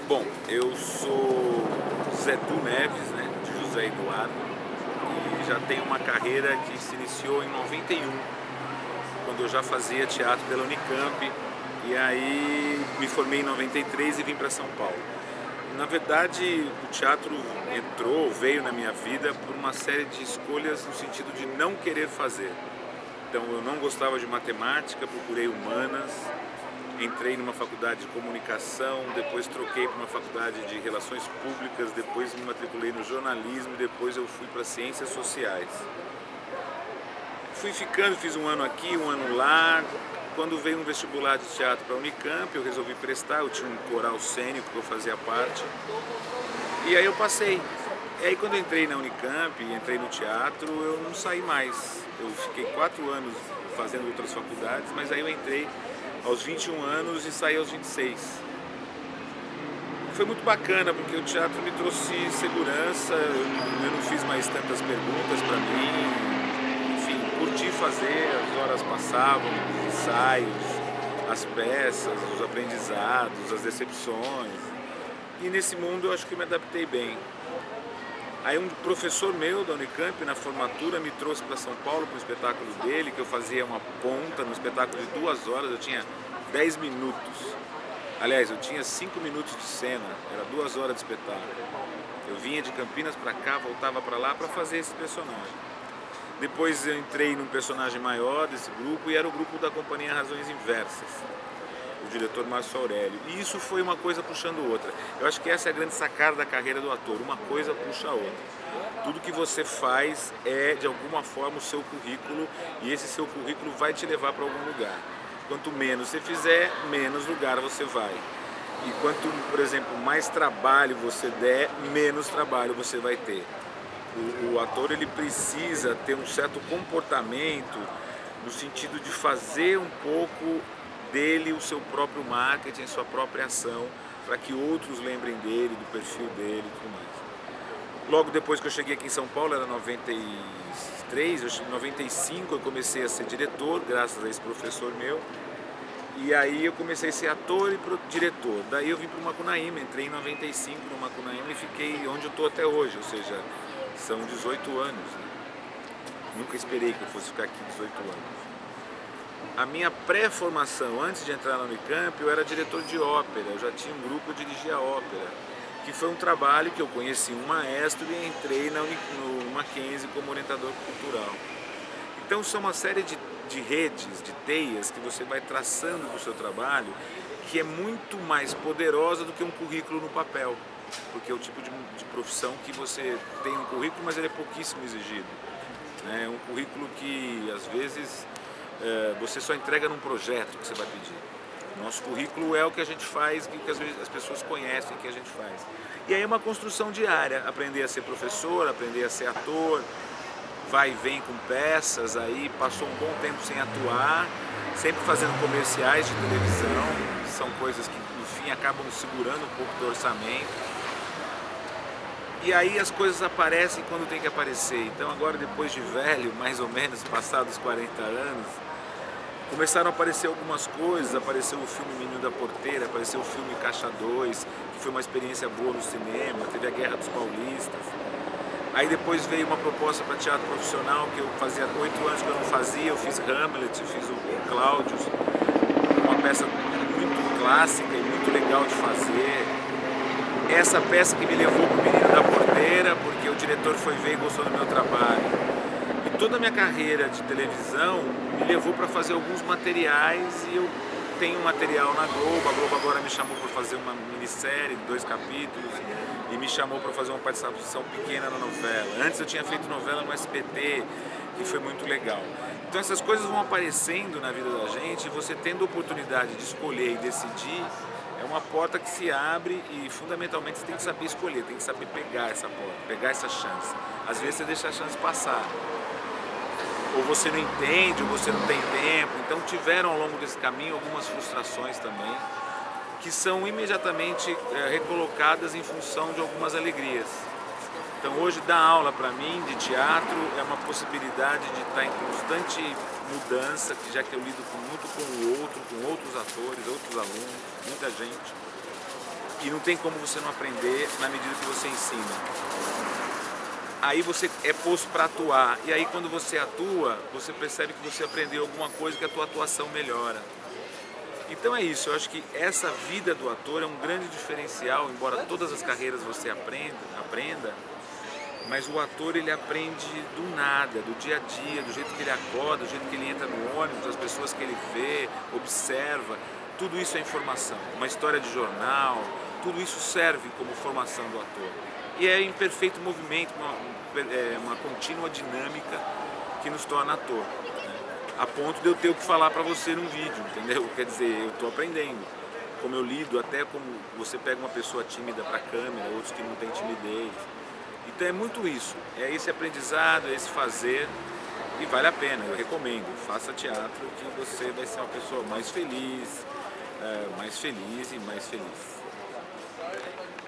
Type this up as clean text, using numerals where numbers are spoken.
Bom, eu sou Zé Du Neves, né, de José Eduardo, e já tenho uma carreira que se iniciou em 91, quando eu já fazia teatro pela Unicamp, e aí me formei em 93 e vim para São Paulo. Na verdade, o teatro veio na minha vida por uma série de escolhas no sentido de não querer fazer. Então, eu não gostava de matemática, procurei humanas, entrei numa faculdade de comunicação, depois troquei para uma faculdade de relações públicas, depois me matriculei no jornalismo e depois eu fui para ciências sociais. Fui ficando, fiz um ano aqui, um ano lá. Quando veio um vestibular de teatro para a Unicamp, eu resolvi prestar, eu tinha um coral cênico que eu fazia parte, e aí eu passei. E aí quando eu entrei na Unicamp, entrei no teatro, eu não saí mais. Eu fiquei 4 anos fazendo outras faculdades, mas aí eu entrei aos 21 anos e saí aos 26. Foi muito bacana, porque o teatro me trouxe segurança, eu não fiz mais tantas perguntas para mim, enfim, curti fazer, as horas passavam, os ensaios, as peças, os aprendizados, as decepções. E nesse mundo eu acho que me adaptei bem. Aí um professor meu da Unicamp, na formatura, me trouxe para São Paulo para o espetáculo dele, que eu fazia uma ponta no espetáculo de 2 horas, eu tinha 10 minutos. Aliás, eu tinha 5 minutos de cena, era 2 horas de espetáculo. Eu vinha de Campinas para cá, voltava para lá para fazer esse personagem. Depois eu entrei num personagem maior desse grupo e era o grupo da Companhia Razões Inversas, o diretor Márcio Aurélio. E isso foi uma coisa puxando outra. Eu acho que essa é a grande sacada da carreira do ator, uma coisa puxa a outra. Tudo que você faz é, de alguma forma, o seu currículo, e esse seu currículo vai te levar para algum lugar. Quanto menos você fizer, menos lugar você vai. E quanto, por exemplo, mais trabalho você der, menos trabalho você vai ter. O ator ele precisa ter um certo comportamento no sentido de fazer um pouco dele o seu próprio marketing, sua própria ação, para que outros lembrem dele, do perfil dele e tudo mais. Logo depois que eu cheguei aqui em São Paulo, era 93, em 95 eu comecei a ser diretor, graças a esse professor meu. E aí eu comecei a ser ator e diretor. Daí eu vim para o Macunaíma, entrei em 95 no Macunaíma e fiquei onde eu estou até hoje, ou seja, são 18 anos. Né? Nunca esperei que eu fosse ficar aqui 18 anos. A minha pré-formação, antes de entrar na Unicamp, eu era diretor de ópera, eu já tinha um grupo, eu dirigia a ópera, que foi um trabalho que eu conheci um maestro e entrei no Mackenzie como orientador cultural. Então são uma série de redes, de teias que você vai traçando do seu trabalho, que é muito mais poderosa do que um currículo no papel, porque é o tipo de profissão que você tem um currículo, mas ele é pouquíssimo exigido. É um currículo que às vezes você só entrega num projeto que você vai pedir. Nosso currículo é o que a gente faz, que as pessoas conhecem que a gente faz. E aí é uma construção diária, aprender a ser professor, aprender a ser ator, vai e vem com peças, aí passou um bom tempo sem atuar, sempre fazendo comerciais de televisão, são coisas que no fim acabam segurando um pouco do orçamento. E aí as coisas aparecem quando tem que aparecer. Então agora, depois de velho, mais ou menos, passados 40 anos, começaram a aparecer algumas coisas, apareceu o filme Menino da Porteira, apareceu o filme Caixa 2, que foi uma experiência boa no cinema, teve a Guerra dos Paulistas. Aí depois veio uma proposta para teatro profissional, que eu fazia 8 anos que eu não fazia, eu fiz Hamlet, eu fiz o Cláudius, uma peça muito clássica e muito legal de fazer. Essa peça que me levou para o Menino da Porteira, porque o diretor foi ver e gostou do meu trabalho. E toda a minha carreira de televisão me levou para fazer alguns materiais, e eu tenho material na Globo. A Globo agora me chamou para fazer uma minissérie de 2 capítulos e me chamou para fazer uma participação pequena na novela. Antes eu tinha feito novela no SBT, que foi muito legal. Então essas coisas vão aparecendo na vida da gente, e você tendo a oportunidade de escolher e decidir, é uma porta que se abre, e fundamentalmente você tem que saber escolher, tem que saber pegar essa porta, pegar essa chance. Às vezes você deixa a chance passar, ou você não entende, ou você não tem tempo. Então tiveram ao longo desse caminho algumas frustrações também, que são imediatamente recolocadas em função de algumas alegrias. Então hoje dar aula para mim de teatro é uma possibilidade de estar em constante mudança, que já que eu lido muito com o outro, com outros atores, outros alunos, muita gente. E não tem como você não aprender na medida que você ensina. Aí você é posto para atuar, e aí quando você atua, você percebe que você aprendeu alguma coisa, que a tua atuação melhora. Então é isso, eu acho que essa vida do ator é um grande diferencial, embora todas as carreiras você aprenda, mas o ator ele aprende do nada, do dia a dia, do jeito que ele acorda, do jeito que ele entra no ônibus, as pessoas que ele vê, observa, tudo isso é informação. Uma história de jornal, tudo isso serve como formação do ator. E é em perfeito movimento, uma contínua dinâmica que nos torna ator, né? A ponto de eu ter o que falar para você num vídeo, entendeu? Quer dizer, eu estou aprendendo. Como eu lido, até como você pega uma pessoa tímida para a câmera, outros que não têm timidez. Então é muito isso, é esse aprendizado, é esse fazer, e vale a pena, eu recomendo, faça teatro que você vai ser uma pessoa mais feliz e mais feliz.